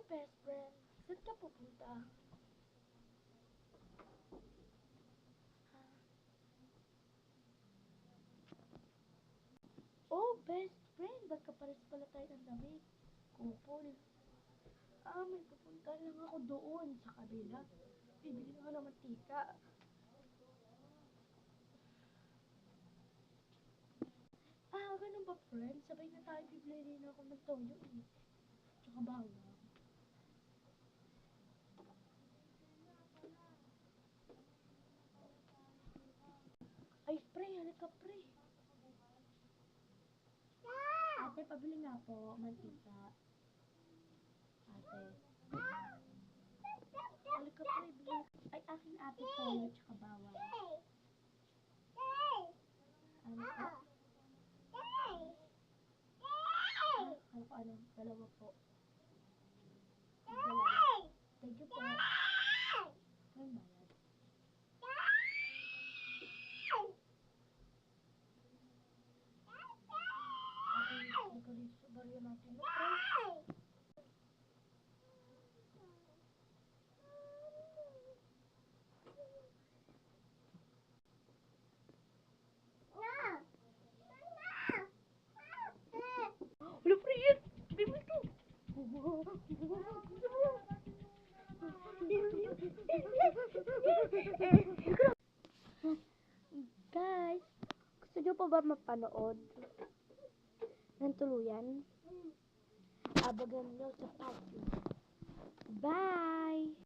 best friend. Saan ka pupunta? Ha? Oh, best friend. Magkapares pala tayo ng damit. Kupol. May pupunta lang ako doon sa kabila. Bibili ako ng mantika. Ganun ba, friend? Sabay na tayo, bibili na ako ng toyo eh. Tsaka bawang. Ay, pre, halika, pre. Ate, pabili nga po, mantika. Ate. Halika, pre, bili. Ay, aking ate toyo, tsaka bawang. Ano po? Kala ko ano, dalawa po. Dalawa. Thank you po. May bayad. Halika dito sa baryo natin. No, pre. Wala, pre, yan. Sabi mo ito. Guys, gusto nyo pa ba mapanood ng tuluyan? Abagan nyo sa Patreon. Bye!